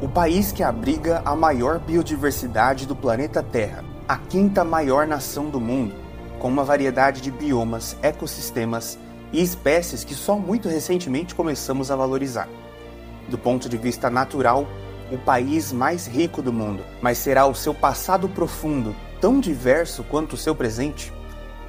o país que abriga a maior biodiversidade do planeta Terra, a quinta maior nação do mundo, com uma variedade de biomas, ecossistemas e espécies que só muito recentemente começamos a valorizar. Do ponto de vista natural, o país mais rico do mundo, mas será o seu passado profundo tão diverso quanto o seu presente?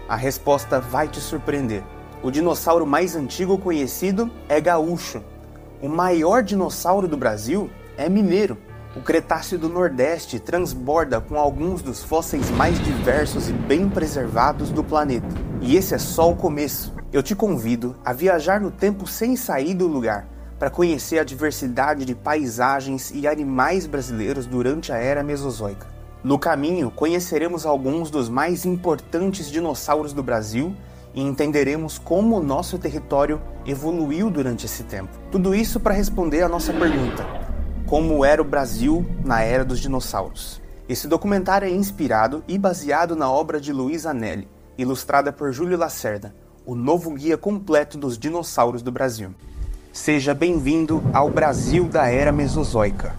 A resposta vai te surpreender. O dinossauro mais antigo conhecido é gaúcho. O maior dinossauro do Brasil é mineiro. O Cretáceo do Nordeste transborda com alguns dos fósseis mais diversos e bem preservados do planeta. E esse é só o começo. Eu te convido a viajar no tempo sem sair do lugar, para conhecer a diversidade de paisagens e animais brasileiros durante a Era Mesozoica. No caminho, conheceremos alguns dos mais importantes dinossauros do Brasil e entenderemos como o nosso território evoluiu durante esse tempo. Tudo isso para responder a nossa pergunta: como era o Brasil na Era dos Dinossauros? Esse documentário é inspirado e baseado na obra de Luiz Anelli, ilustrada por Júlio Lacerda, o novo guia completo dos dinossauros do Brasil. Seja bem-vindo ao Brasil da Era Mesozoica.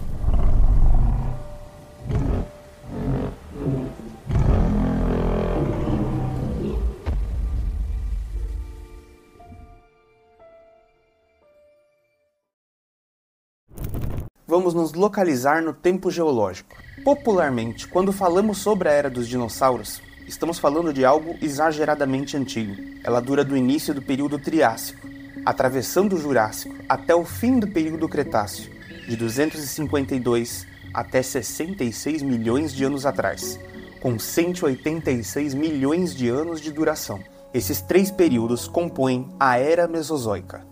Vamos nos localizar no tempo geológico. Popularmente, quando falamos sobre a Era dos Dinossauros, estamos falando de algo exageradamente antigo. Ela dura do início do período Triássico, atravessando o Jurássico até o fim do período Cretáceo, de 252 até 66 milhões de anos atrás, com 186 milhões de anos de duração. Esses 3 períodos compõem a Era Mesozoica.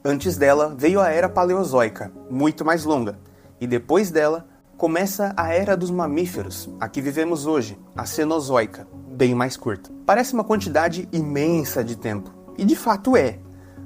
Antes dela veio a Era Paleozoica, muito mais longa, e depois dela começa a Era dos Mamíferos, a que vivemos hoje, a Cenozoica, bem mais curta. Parece uma quantidade imensa de tempo, e de fato é,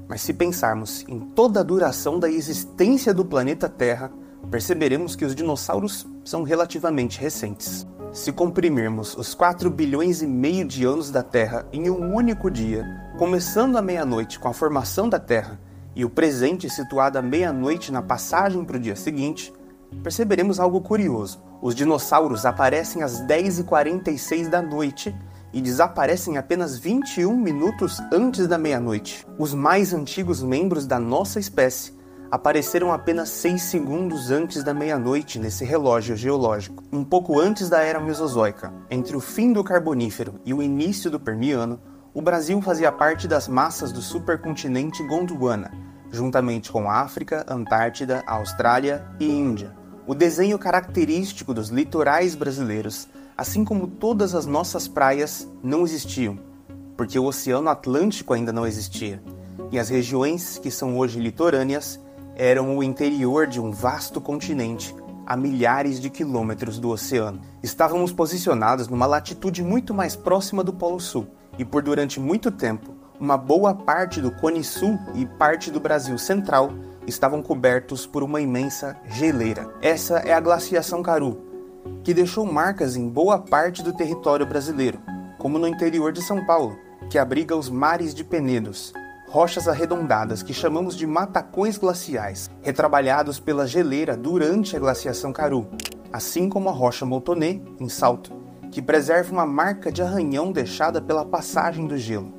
mas se pensarmos em toda a duração da existência do planeta Terra, perceberemos que os dinossauros são relativamente recentes. Se comprimirmos os 4 bilhões e meio de anos da Terra em um único dia, começando à meia-noite com a formação da Terra, e o presente situado à meia-noite na passagem para o dia seguinte, perceberemos algo curioso. Os dinossauros aparecem às 10h46 da noite e desaparecem apenas 21 minutos antes da meia-noite. Os mais antigos membros da nossa espécie apareceram apenas 6 segundos antes da meia-noite nesse relógio geológico. Um pouco antes da Era Mesozoica, entre o fim do Carbonífero e o início do Permiano, o Brasil fazia parte das massas do supercontinente Gondwana, juntamente com África, Antártida, Austrália e Índia. O desenho característico dos litorais brasileiros, assim como todas as nossas praias, não existiam, porque o Oceano Atlântico ainda não existia, e as regiões que são hoje litorâneas eram o interior de um vasto continente a milhares de quilômetros do oceano. Estávamos posicionados numa latitude muito mais próxima do Polo Sul, e por durante muito tempo, uma boa parte do Cone Sul e parte do Brasil Central estavam cobertos por uma imensa geleira. Essa é a Glaciação Karoo, que deixou marcas em boa parte do território brasileiro, como no interior de São Paulo, que abriga os mares de Penedos, rochas arredondadas que chamamos de matacões glaciais, retrabalhados pela geleira durante a Glaciação Karoo, assim como a rocha Montonet, em Salto, que preserva uma marca de arranhão deixada pela passagem do gelo,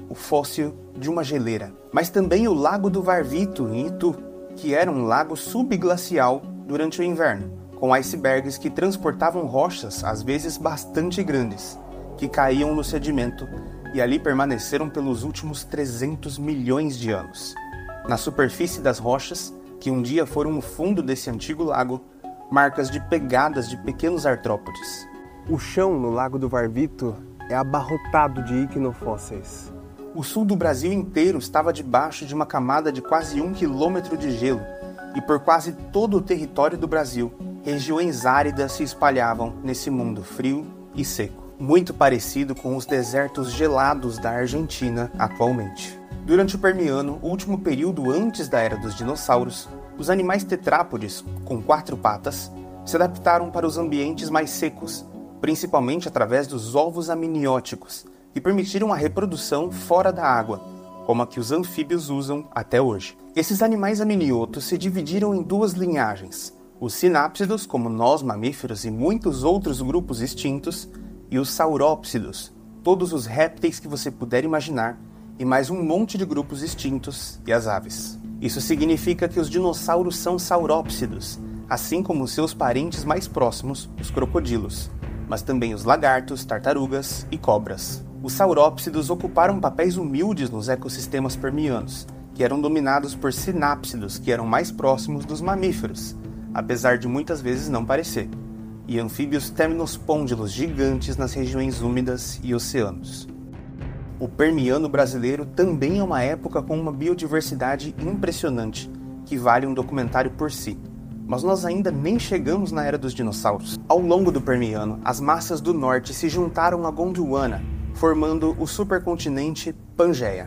o fóssil de uma geleira. Mas também o Lago do Varvito, em Itu, que era um lago subglacial durante o inverno, com icebergs que transportavam rochas, às vezes bastante grandes, que caíam no sedimento e ali permaneceram pelos últimos 300 milhões de anos. Na superfície das rochas, que um dia foram o fundo desse antigo lago, marcas de pegadas de pequenos artrópodes. O chão no Lago do Varvito é abarrotado de iquinofósseis. O sul do Brasil inteiro estava debaixo de uma camada de quase 1 quilômetro de gelo, e por quase todo o território do Brasil, regiões áridas se espalhavam nesse mundo frio e seco, muito parecido com os desertos gelados da Argentina atualmente. Durante o Permiano, o último período antes da Era dos Dinossauros, os animais tetrápodes, com 4 patas, se adaptaram para os ambientes mais secos, principalmente através dos ovos amnióticos, que permitiram a reprodução fora da água, como a que os anfíbios usam até hoje. Esses animais amniotos se dividiram em duas linhagens, os sinápsidos, como nós mamíferos e muitos outros grupos extintos, e os saurópsidos, todos os répteis que você puder imaginar, e mais um monte de grupos extintos e as aves. Isso significa que os dinossauros são saurópsidos, assim como seus parentes mais próximos, os crocodilos, mas também os lagartos, tartarugas e cobras. Os saurópsidos ocuparam papéis humildes nos ecossistemas permianos, que eram dominados por sinápsidos, que eram mais próximos dos mamíferos, apesar de muitas vezes não parecer, e anfíbios temnospôndilos gigantes nas regiões úmidas e oceanos. O Permiano brasileiro também é uma época com uma biodiversidade impressionante, que vale um documentário por si. Mas nós ainda nem chegamos na era dos dinossauros. Ao longo do Permiano, as massas do norte se juntaram a Gondwana, formando o supercontinente Pangeia.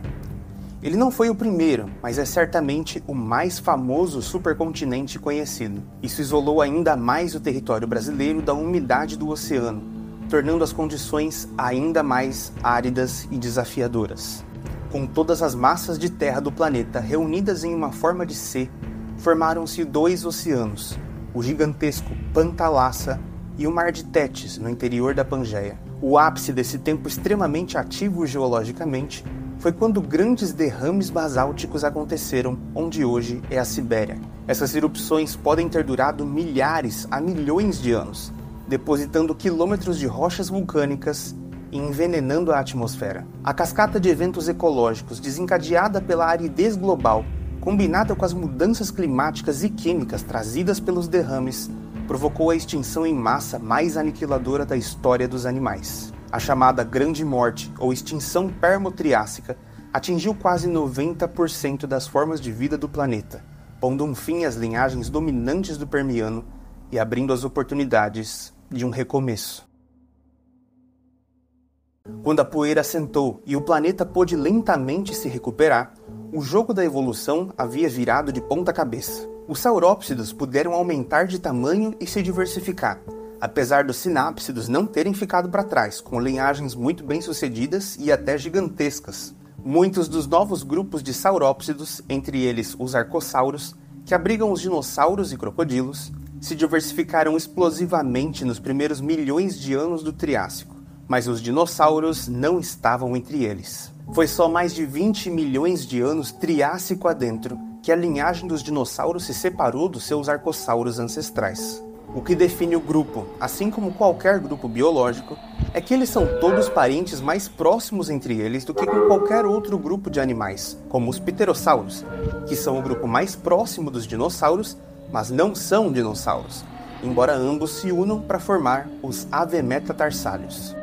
Ele não foi o primeiro, mas é certamente o mais famoso supercontinente conhecido. Isso isolou ainda mais o território brasileiro da umidade do oceano, tornando as condições ainda mais áridas e desafiadoras. Com todas as massas de terra do planeta reunidas em uma forma de C, formaram-se dois oceanos, o gigantesco Pantalassa e o Mar de Tétis, no interior da Pangeia. O ápice desse tempo extremamente ativo geologicamente foi quando grandes derrames basálticos aconteceram onde hoje é a Sibéria. Essas erupções podem ter durado milhares a milhões de anos, depositando quilômetros de rochas vulcânicas e envenenando a atmosfera. A cascata de eventos ecológicos desencadeada pela aridez global, combinada com as mudanças climáticas e químicas trazidas pelos derrames, provocou a extinção em massa mais aniquiladora da história dos animais. A chamada Grande Morte, ou extinção permo-triássica, atingiu quase 90% das formas de vida do planeta, pondo um fim às linhagens dominantes do Permiano e abrindo as oportunidades de um recomeço. Quando a poeira assentou e o planeta pôde lentamente se recuperar, o jogo da evolução havia virado de ponta cabeça. Os saurópsidos puderam aumentar de tamanho e se diversificar, apesar dos sinápsidos não terem ficado para trás, com linhagens muito bem-sucedidas e até gigantescas. Muitos dos novos grupos de saurópsidos, entre eles os arcossauros, que abrigam os dinossauros e crocodilos, se diversificaram explosivamente nos primeiros milhões de anos do Triássico, mas os dinossauros não estavam entre eles. Foi só mais de 20 milhões de anos Triássico adentro que a linhagem dos dinossauros se separou dos seus arcossauros ancestrais. O que define o grupo, assim como qualquer grupo biológico, é que eles são todos parentes mais próximos entre eles do que com qualquer outro grupo de animais, como os pterossauros, que são o grupo mais próximo dos dinossauros, mas não são dinossauros, embora ambos se unam para formar os avemetatarsálios.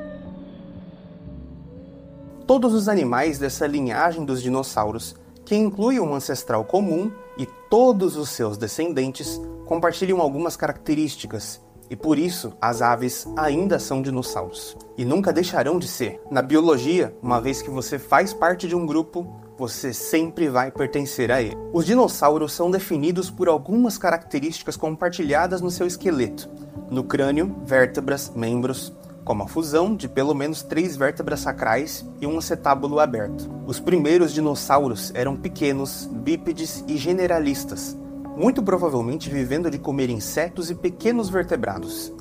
Todos os animais dessa linhagem dos dinossauros, que inclui um ancestral comum e todos os seus descendentes, compartilham algumas características, e por isso as aves ainda são dinossauros. E nunca deixarão de ser. Na biologia, uma vez que você faz parte de um grupo, você sempre vai pertencer a ele. Os dinossauros são definidos por algumas características compartilhadas no seu esqueleto. No crânio, vértebras, membros, como a fusão de pelo menos 3 vértebras sacrais e um acetábulo aberto. Os primeiros dinossauros eram pequenos, bípedes e generalistas, muito provavelmente vivendo de comer insetos e pequenos vertebrados.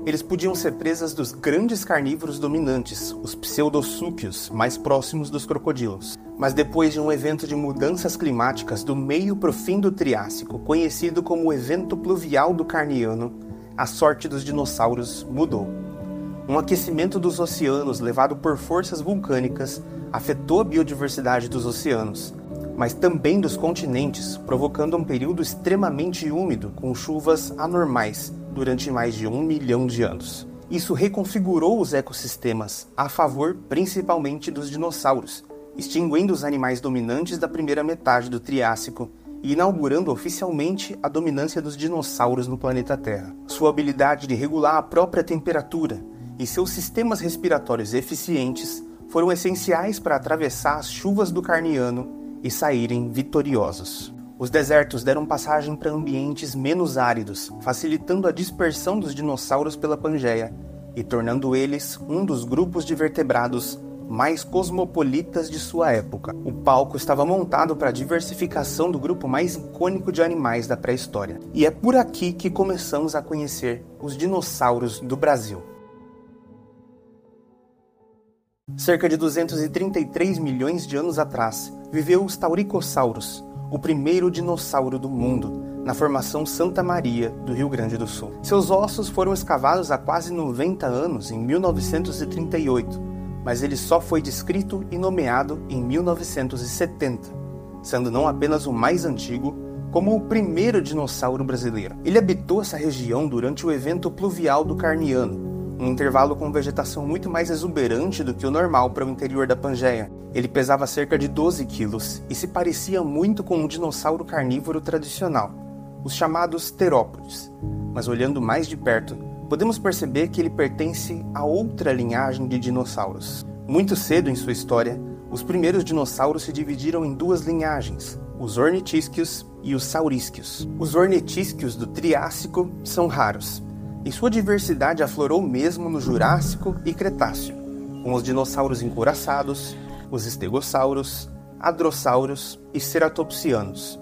Eles podiam ser presas dos grandes carnívoros dominantes, os pseudosúquios, mais próximos dos crocodilos. Mas depois de um evento de mudanças climáticas do meio para o fim do Triássico, conhecido como o evento pluvial do Carniano, a sorte dos dinossauros mudou. Um aquecimento dos oceanos levado por forças vulcânicas afetou a biodiversidade dos oceanos, mas também dos continentes, provocando um período extremamente úmido com chuvas anormais durante mais de 1 milhão de anos. Isso reconfigurou os ecossistemas a favor principalmente dos dinossauros, extinguindo os animais dominantes da primeira metade do Triássico e inaugurando oficialmente a dominância dos dinossauros no planeta Terra. Sua habilidade de regular a própria temperatura e seus sistemas respiratórios eficientes foram essenciais para atravessar as chuvas do Carniano e saírem vitoriosos. Os desertos deram passagem para ambientes menos áridos, facilitando a dispersão dos dinossauros pela Pangeia e tornando eles um dos grupos de vertebrados mais cosmopolitas de sua época. O palco estava montado para a diversificação do grupo mais icônico de animais da pré-história. E é por aqui que começamos a conhecer os dinossauros do Brasil. Cerca de 233 milhões de anos atrás, viveu os Tauricossauros, o primeiro dinossauro do mundo, na formação Santa Maria, do Rio Grande do Sul. Seus ossos foram escavados há quase 90 anos, em 1938, mas ele só foi descrito e nomeado em 1970, sendo não apenas o mais antigo, como o primeiro dinossauro brasileiro. Ele habitou essa região durante o evento pluvial do Carniano, um intervalo com vegetação muito mais exuberante do que o normal para o interior da Pangeia. Ele pesava cerca de 12 quilos e se parecia muito com um dinossauro carnívoro tradicional, os chamados terópodes. Mas olhando mais de perto, podemos perceber que ele pertence a outra linhagem de dinossauros. Muito cedo em sua história, os primeiros dinossauros se dividiram em duas linhagens, os ornitisquios e os saurísquios. Os ornitisquios do Triássico são raros, e sua diversidade aflorou mesmo no Jurássico e Cretáceo, com os dinossauros encouraçados, os estegossauros, hadrossauros e ceratopsianos.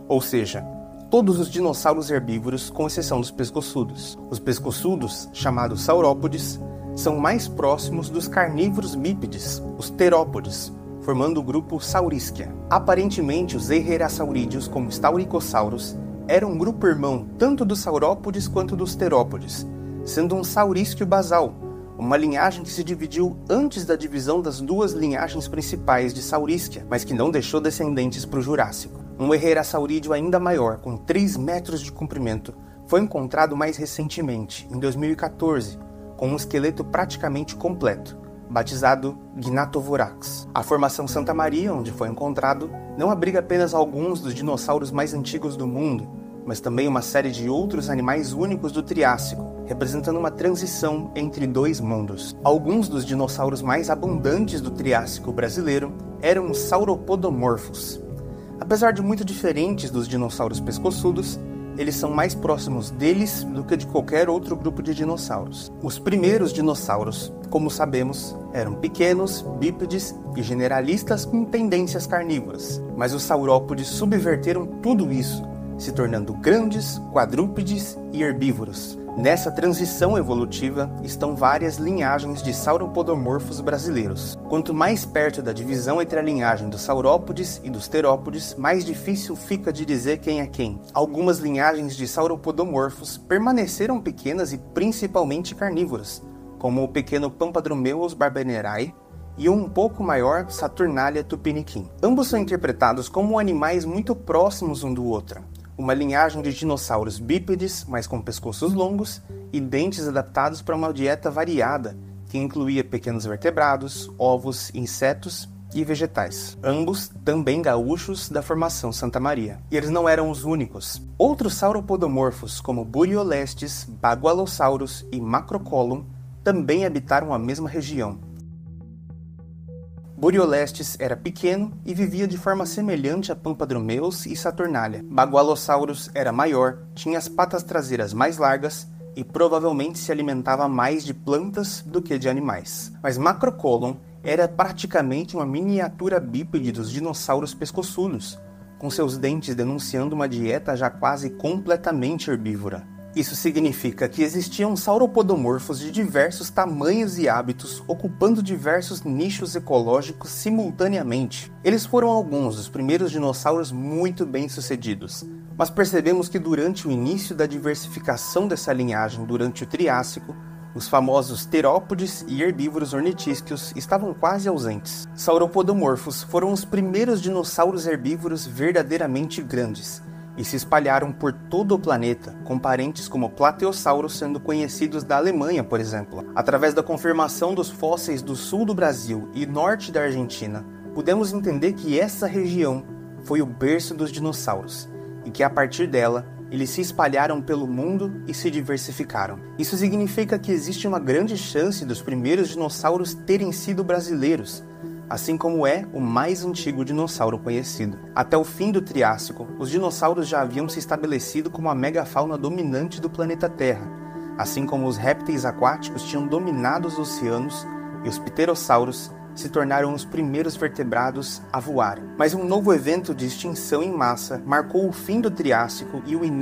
Ou seja, todos os dinossauros herbívoros, com exceção dos pescoçudos. Os pescoçudos, chamados saurópodes, são mais próximos dos carnívoros bípedes, os terópodes, formando o grupo Saurísquia. Aparentemente, os eiherasaurídeos, como os tauricossauros, eram um grupo irmão tanto dos saurópodes quanto dos terópodes, sendo um saurísquio basal, uma linhagem que se dividiu antes da divisão das duas linhagens principais de Saurísquia, mas que não deixou descendentes para o Jurássico. Um eiherasaurídeo ainda maior, com 3 metros de comprimento, foi encontrado mais recentemente, em 2014, com um esqueleto praticamente completo, batizado Gnatovorax. A formação Santa Maria, onde foi encontrado, não abriga apenas alguns dos dinossauros mais antigos do mundo, mas também uma série de outros animais únicos do Triássico, representando uma transição entre dois mundos. Alguns dos dinossauros mais abundantes do Triássico brasileiro eram os sauropodomorfos. Apesar de muito diferentes dos dinossauros pescoçudos, eles são mais próximos deles do que de qualquer outro grupo de dinossauros. Os primeiros dinossauros, como sabemos, eram pequenos, bípedes e generalistas com tendências carnívoras, mas os saurópodes subverteram tudo isso, se tornando grandes, quadrúpedes e herbívoros. Nessa transição evolutiva estão várias linhagens de sauropodomorfos brasileiros. Quanto mais perto da divisão entre a linhagem dos saurópodes e dos terópodes, mais difícil fica de dizer quem é quem. Algumas linhagens de sauropodomorfos permaneceram pequenas e principalmente carnívoras, como o pequeno Pampadromeus barbenerae e um pouco maior Saturnalia tupiniquim. Ambos são interpretados como animais muito próximos um do outro. Uma linhagem de dinossauros bípedes, mas com pescoços longos e dentes adaptados para uma dieta variada, que incluía pequenos vertebrados, ovos, insetos e vegetais. Ambos também gaúchos da formação Santa Maria. E eles não eram os únicos. Outros sauropodomorfos, como Buriolestes, Bagualosaurus e Macrocolum, também habitaram a mesma região. Buriolestes era pequeno e vivia de forma semelhante a Pampadromeus e Saturnalia. Bagualosaurus era maior, tinha as patas traseiras mais largas e provavelmente se alimentava mais de plantas do que de animais. Mas Macrocolum era praticamente uma miniatura bípede dos dinossauros pescoçudos, com seus dentes denunciando uma dieta já quase completamente herbívora. Isso significa que existiam sauropodomorfos de diversos tamanhos e hábitos, ocupando diversos nichos ecológicos simultaneamente. Eles foram alguns dos primeiros dinossauros muito bem-sucedidos, mas percebemos que durante o início da diversificação dessa linhagem durante o Triássico, os famosos terópodes e herbívoros ornitísquios estavam quase ausentes. Sauropodomorfos foram os primeiros dinossauros herbívoros verdadeiramente grandes, e se espalharam por todo o planeta, com parentes como Plateossauros sendo conhecidos da Alemanha, por exemplo. Através da confirmação dos fósseis do sul do Brasil e norte da Argentina, pudemos entender que essa região foi o berço dos dinossauros, e que a partir dela, eles se espalharam pelo mundo e se diversificaram. Isso significa que existe uma grande chance dos primeiros dinossauros terem sido brasileiros, assim como é o mais antigo dinossauro conhecido. Até o fim do Triássico, os dinossauros já haviam se estabelecido como a megafauna dominante do planeta Terra, assim como os répteis aquáticos tinham dominado os oceanos e os pterossauros se tornaram os primeiros vertebrados a voar. Mas um novo evento de extinção em massa marcou o fim do Triássico e o início